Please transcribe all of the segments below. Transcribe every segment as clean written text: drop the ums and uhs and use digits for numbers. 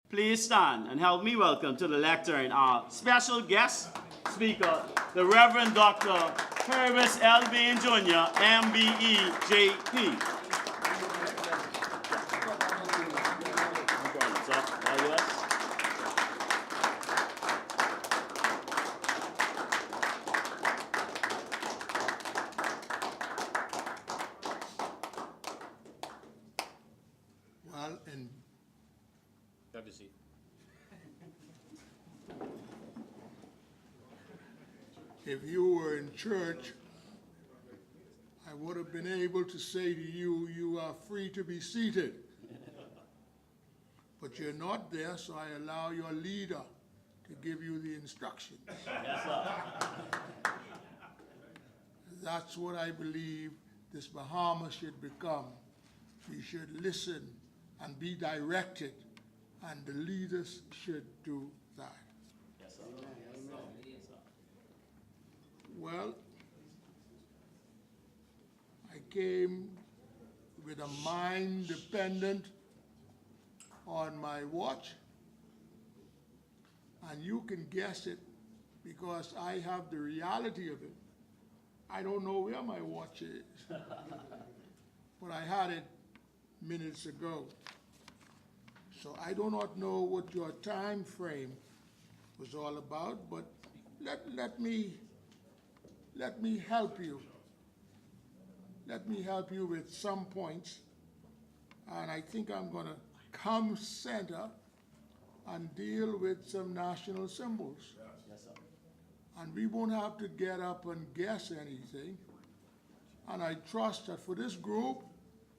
Please stand and help me welcome to the lectern our special guest speaker, the Reverend Dr. Hervis Bain Jr., MBE, JP. Well, and Have a seat. if you were in church, I would have been able to say to you, you are free to be seated. But you're not there, so I allow your leader to give you the instructions. Yes, sir. That's what I believe this Bahamas should become. We should listen and be directed, and the leaders should do that. Yes, sir. Well, I came with a mind dependent on my watch, and you can guess it because I have the reality of it. I don't know where my watch is, but I had it minutes ago. So I do not know what your time frame was all about, but let me help you. Let me help you with some points, and I think I'm going to come center and deal with some national symbols. Yes, sir. And we won't have to get up and guess anything. And I trust that for this group,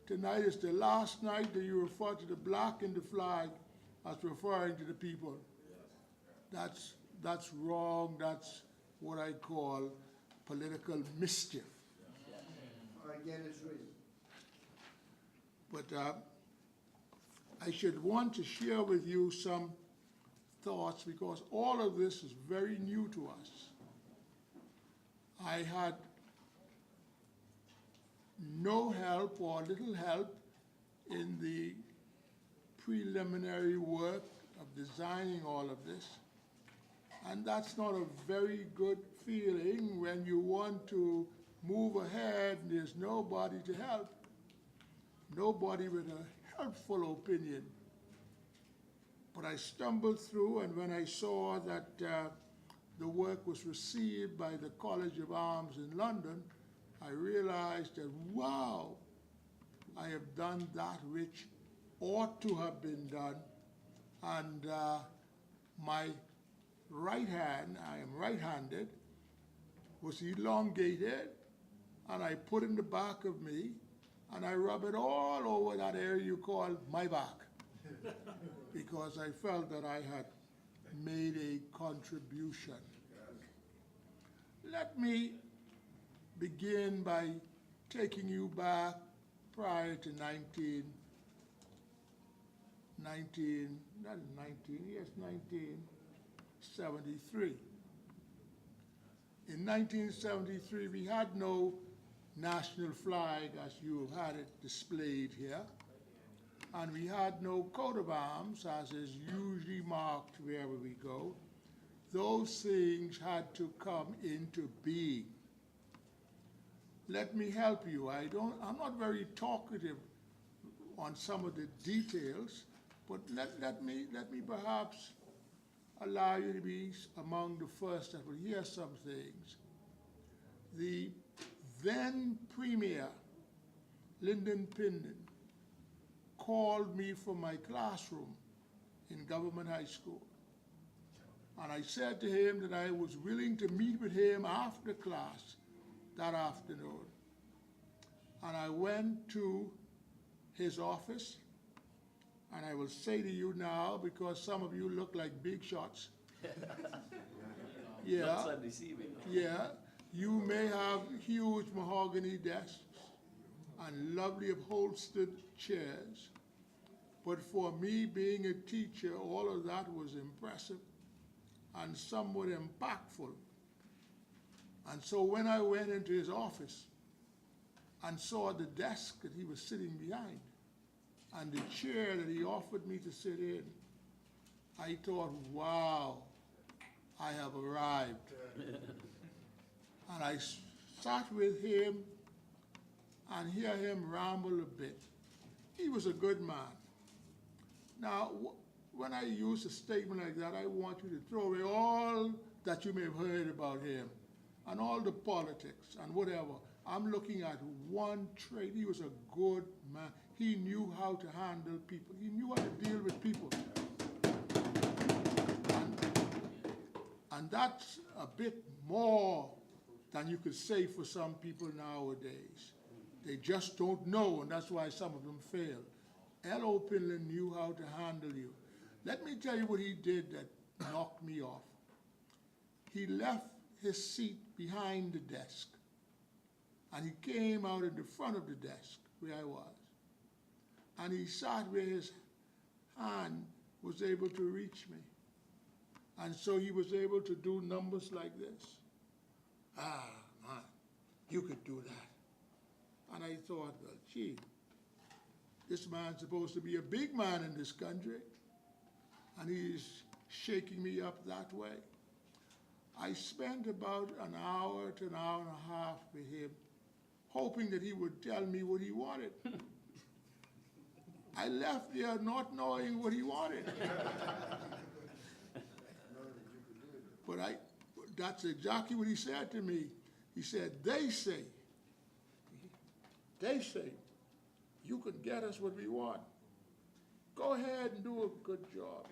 tonight is the last night that you refer to the black in the flag as referring to the people. That's wrong. That's what I call political mischief. I get his reason. But I should want to share with you some thoughts because all of this is very new to us. I had no help or little help in the preliminary work of designing all of this. And that's not a very good feeling when you want to move ahead and there's nobody to help, nobody with a helpful opinion. But I stumbled through, and when I saw that the work was received by the College of Arms in London, I realized that, wow, I have done that which ought to have been done. And my right hand, I am right-handed, was elongated, and I put in the back of me, and I rub it all over that area you call my back, because I felt that I had made a contribution. Let me begin by taking you back prior to 1973. In 1973, we had no national flag as you have had it displayed here, and we had no coat of arms as is usually marked wherever we go. Those things had to come into being. Let me help you. I'm not very talkative on some of the details, but let me perhaps allow you to be among the first that will hear some things. The then Premier, Lyndon Pinden, called me from my classroom in Government High School. And I said to him that I was willing to meet with him after class that afternoon. And I went to his office, and I will say to you now, because some of you look like big shots. Yeah, yeah, you may have huge mahogany desks and lovely upholstered chairs, but for me, being a teacher, all of that was impressive and somewhat impactful. And so when I went into his office and saw the desk that he was sitting behind and the chair that he offered me to sit in, I thought, wow, I have arrived. And I sat with him and hear him ramble a bit. He was a good man. Now, when I use a statement like that, I want you to throw away all that you may have heard about him and all the politics and whatever. I'm looking at one trait. He was a good man. He knew how to handle people. He knew how to deal with people. And that's a bit more than you could say for some people nowadays. They just don't know, and that's why some of them fail. L.O. Pinland knew how to handle you. Let me tell you what he did that knocked me off. He left his seat behind the desk, and he came out in the front of the desk where I was. And he sat where his hand was able to reach me. And so he was able to do numbers like this. Ah, man, you could do that. And I thought, well, gee, this man's supposed to be a big man in this country, and he's shaking me up that way. I spent about an hour to an hour and a half with him, hoping that he would tell me what he wanted. I left there not knowing what he wanted. But that's exactly what he said to me. He said, they say, you can get us what we want. Go ahead and do a good job.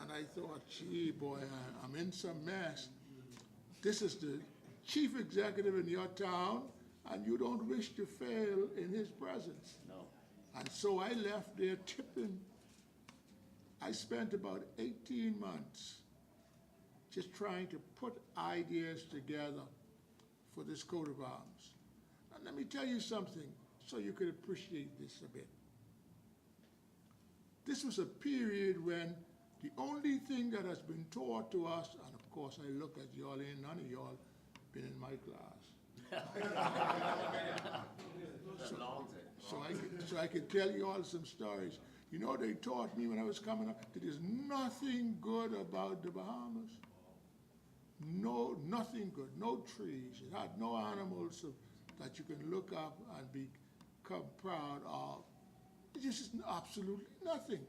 And I thought, gee, boy, I'm in some mess. This is the chief executive in your town, and you don't wish to fail in his presence. No. And so I left there tipping. I spent about 18 months just trying to put ideas together for this coat of arms. And let me tell you something so you can appreciate this a bit. This was a period when the only thing that has been taught to us, and of course I look at y'all, ain't none of y'all been in my class. So I could tell you all some stories. You know, they taught me when I was coming up that there's nothing good about the Bahamas. No, nothing good. No trees. It had no animals that you can look up and become proud of. It just is absolutely nothing.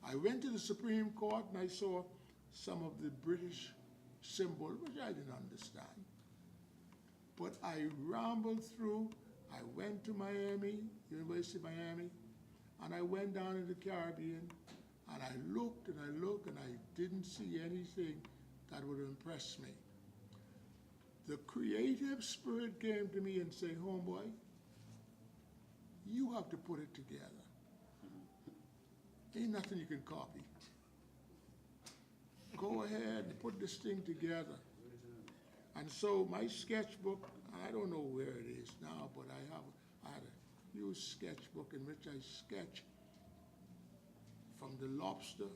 I went to the Supreme Court and I saw some of the British symbols, which I didn't understand. But I rambled through. I went to Miami, University of Miami, and I went down in the Caribbean, and I looked and I looked, and I didn't see anything that would impress me. The creative spirit came to me and said, homeboy, you have to put it together. Ain't nothing you can copy. Go ahead and put this thing together. And so my sketchbook, I don't know where it is now, but I had a huge sketchbook in which I sketch from the lobster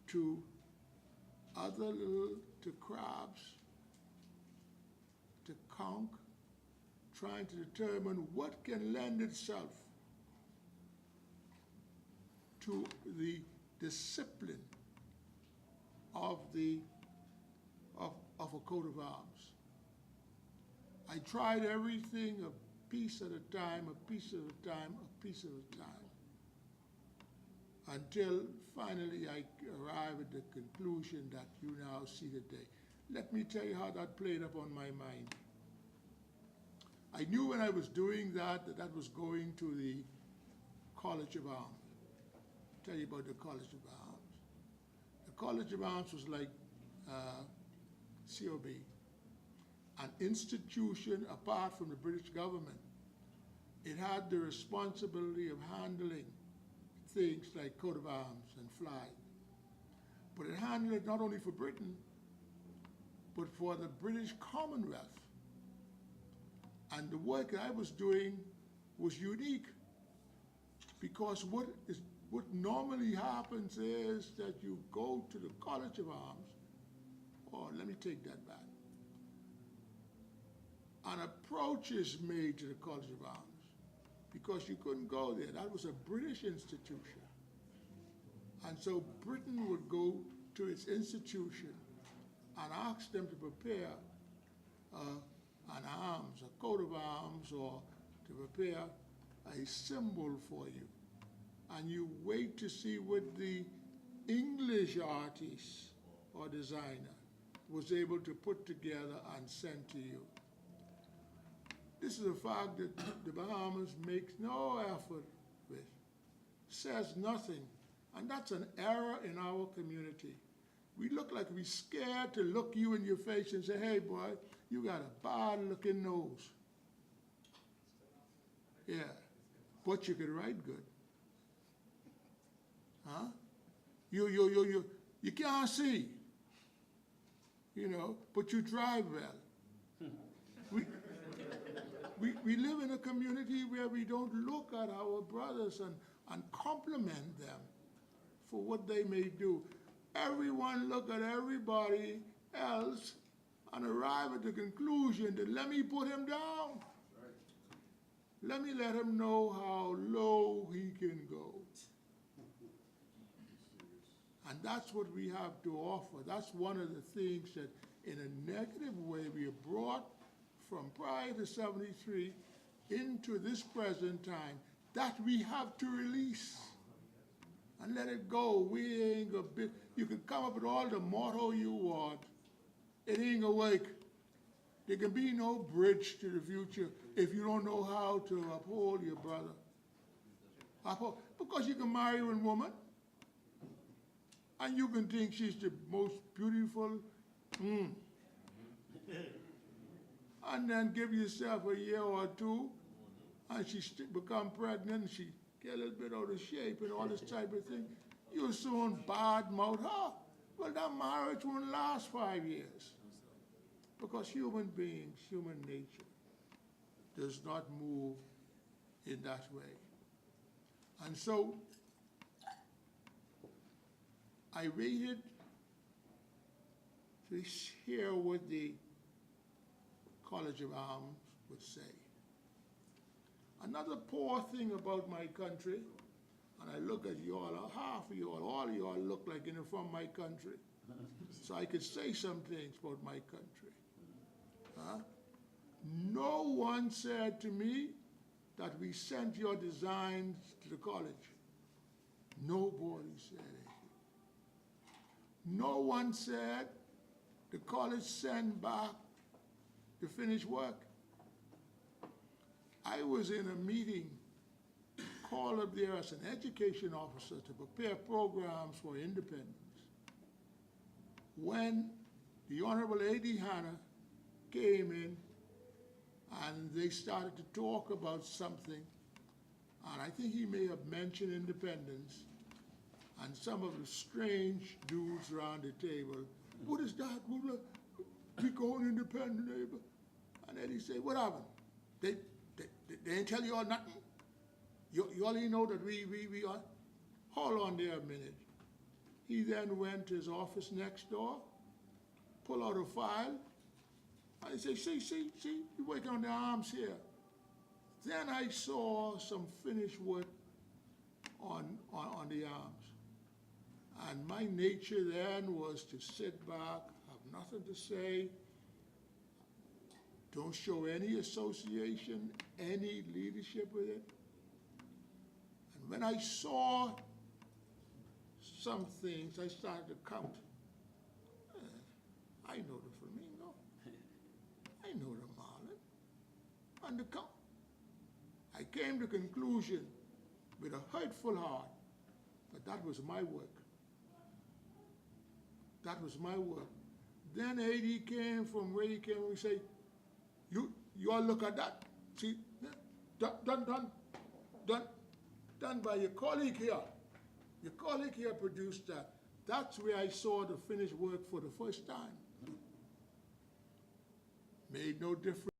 to to crabs, to conch, trying to determine what can lend itself to the discipline of a coat of arms. I tried everything a piece at a time, a piece at a time, a piece at a time, until finally I arrived at the conclusion that you now see today. Let me tell you how that played up on my mind. I knew when I was doing that was going to the College of Arms. I'll tell you about the College of Arms. The College of Arms was like COB, an institution apart from the British government. It had the responsibility of handling things like coat of arms and flag. But it handled it not only for Britain, but for the British Commonwealth. And the work that I was doing was unique, because what normally happens is that you go to the College of Arms, or let me take that back. An approach is made to the College of Arms because you couldn't go there. That was a British institution. And so Britain would go to its institution and ask them to prepare an arms, a coat of arms, or to prepare a symbol for you. And you wait to see what the English artist or designer was able to put together and send to you. This is a fact that the Bahamas makes no effort with, says nothing, and that's an error in our community. We look like we're scared to look you in your face and say, hey boy, you got a bad looking nose. Yeah, but you could write good. Huh? You can't see, you know, but you drive well. We live in a community where we don't look at our brothers and compliment them for what they may do. Everyone look at everybody else and arrive at the conclusion that let me put him down. Let me let him know how low he can go. And that's what we have to offer. That's one of the things that in a negative way we have brought from prior to 73 into this present time, that we have to release and let it go. We ain't gonna be, you can come up with all the motto you want. It ain't gonna work. There can be no bridge to the future if you don't know how to uphold your brother. Because you can marry one woman and you can think she's the most beautiful, and then give yourself a year or two, and she become pregnant, and she get a little bit out of shape and all this type of thing. You soon bad-mouth her. Well, that marriage won't last 5 years. Because human beings, human nature, does not move in that way. And so, I waited to hear what the College of Arms would say. Another poor thing about my country, and I look at you all, half of you all of you all look like you're from my country. So I could say some things about my country. Huh? No one said to me that we sent your designs to the college. Nobody said it. No one said the college sent back the finished work. I was in a meeting called up there as an education officer to prepare programs for independence when the Honorable A.D. Hanna came in and they started to talk about something, and I think he may have mentioned independence, and some of the strange dudes around the table, what is that? We going independent, neighbor? And then he said, what happened? They didn't tell you all nothing? You only know that we are? Hold on there a minute. He then went to his office next door, pull out a file, and he said, see, you're working on the arms here. Then I saw some finished work on the arms. And my nature then was to sit back, have nothing to say, don't show any association, any leadership with it. And when I saw some things, I started to count. I know the flamingo. I know the marlin. And the count. I came to the conclusion with a hurtful heart that that was my work. That was my work. Then A.D. came from where he came and we say, you all look at that. See, done by your colleague here. Your colleague here produced that. That's where I saw the finished work for the first time. Made no difference.